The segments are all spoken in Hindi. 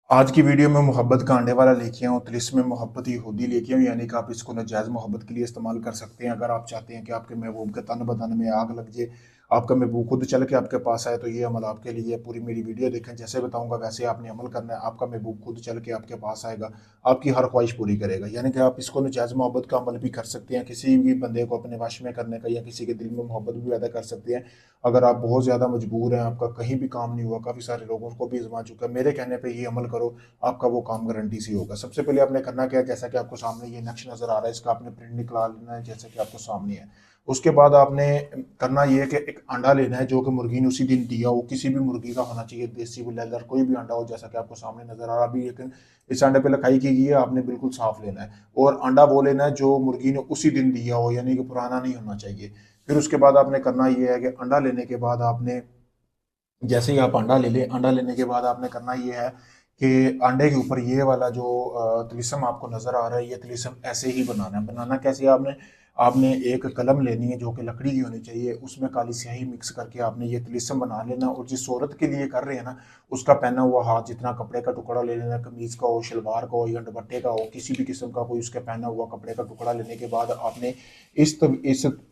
आज की वीडियो में मोहब्बत का आने वाला लेके आऊँ, तिलिस्म में मोहब्बत यहूदी लेके आऊँ, यानी कि आप इसको नाजायज़ मोहब्बत के लिए इस्तेमाल कर सकते हैं। अगर आप चाहते हैं कि आपके महबूब के तन बदन में आग लग जाए, आपका महबूब खुद चल के आपके पास आए, तो ये अमल आपके लिए है। पूरी मेरी वीडियो देखें, जैसे बताऊँगा वैसे आपने अमल करना है। आपका महबूब खुद चल के आपके पास आएगा, आपकी हर ख्वाहिश पूरी करेगा। यानी कि आप इसको नाजायज़ मोहब्बत का अमल भी कर सकते हैं, किसी भी बंदे को अपने वश में करने का, या किसी के दिल में मोहब्बत भी पैदा कर सकते हैं। अगर आप बहुत ज़्यादा मजबूर हैं, आपका कहीं भी काम नहीं हुआ, काफ़ी सारे लोगों को भी आज़मा चुका है, मेरे कहने पे ये अमल करो, आपका वो काम गारंटी से होगा। सबसे पहले आपने करना क्या है, जैसा कि आपको सामने ये नक्श नज़र आ रहा है, इसका आपने प्रिंट निकाल लेना है, जैसा कि आपको सामने है। उसके बाद आपने करना ये है कि एक अंडा लेना है, जो कि मुर्गी ने उसी दिन दिया हो, किसी भी मुर्गी का होना चाहिए, देसी ब्लैलर कोई भी अंडा हो, जैसा कि आपको सामने नजर आ रहा है अभी। लेकिन इस अंडे पे लिखाई की गई है, आपने बिल्कुल साफ लेना है। और अंडा वो लेना है जो मुर्गी ने उसी दिन दिया हो, यानी कि पुराना नहीं होना चाहिए। फिर उसके बाद आपने करना ये है कि अंडा लेने के बाद आपने, जैसे ही आप अंडा ले लें, अंडा लेने के बाद आपने करना ये है कि अंडे के ऊपर ये वाला जो तिलिस्म आपको नज़र आ रहा है, ये तिलिस्म ऐसे ही बनाना है। बनाना कैसे है आपने, आपने एक कलम लेनी है जो कि लकड़ी की होनी चाहिए, उसमें काली स्याही मिक्स करके आपने ये तिलिस्म बना लेना। और जिस औरत के लिए कर रहे हैं ना, उसका पहना हुआ हाथ जितना कपड़े का टुकड़ा ले लेना, कमीज़ का हो, शलवार का हो, या दुपट्टे का हो, किसी भी किस्म का कोई उसके पहना हुआ कपड़े का टुकड़ा लेने के बाद आपने इस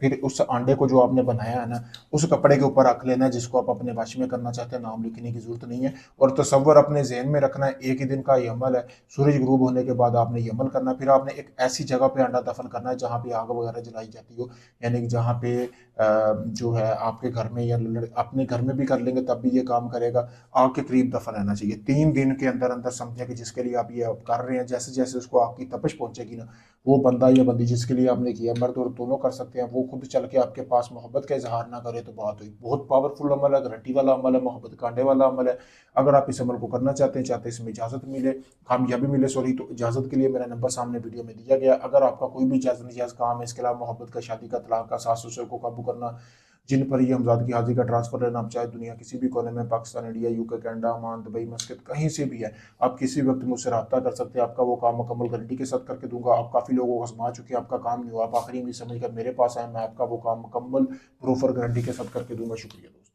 फिर उस अंडे को जो आपने बनाया है ना, उस कपड़े के ऊपर रख लेना है, जिसको आप अपने वश में करना चाहते हैं। नाम लिखने की जरूरत नहीं है। और तसव्वुर अपने जहन में रखना है, एक ही दिन का ये अमल है। सूरज गुरूब होने के बाद आपने ये अमल करना है। फिर आपने एक ऐसी जगह पे अंडा दफन करना है जहाँ पे आग वगैरह जलाई जाती हो, यानी कि जहाँ पे जो है आपके घर में, या अपने घर में भी कर लेंगे तब भी ये काम करेगा। आग के करीब दफन रहना चाहिए। 3 दिन के अंदर अंदर समझें कि जिसके लिए आप ये कर रहे हैं, जैसे जैसे उसको आपकी तपश पहुंचेगी ना, वो बंदा या बंदी जिसके लिए आपने किया, मर्द और दोनों कर सकते हैं, वो खुद चल के आपके पास मोहब्बत का इजहार ना करे तो बात हुई। बहुत पावरफुल अमल है, गारंटी वाला अमल है, मोहब्बत कांडे वाला अमल है। अगर आप इस अमल को करना चाहते हैं, चाहते इसमें इजाजत मिले, कामयाबी मिले सॉरी, तो इजाजत के लिए मेरा नंबर सामने वीडियो में दिया गया। अगर आपका कोई भी जायज़ नजायज़ काम है, इसके अलावा मोहब्बत का, शादी का, तलाक का, सास ससुर को काबू करना, जिन पर ये हमजाद की हाजिरी का ट्रांसफर लेना, आप चाहे दुनिया किसी भी कोने में, Pakistan, India, UK, Canada, Oman, Dubai, मस्कत, कहीं से भी है, आप किसी वक्त मुझसे रब्ता कर सकते हैं। आपका वो काम मुकम्मल गारंटी के साथ करके दूंगा। आप काफ़ी लोगों को आजमा चुके हैं, आपका काम नहीं हुआ, आप आखिरी में समझ कर मेरे पास आए, मैं आपका वो काम मुकम्मल प्रूफ और गारंटी के साथ करके दूंगा। शुक्रिया दोस्तों।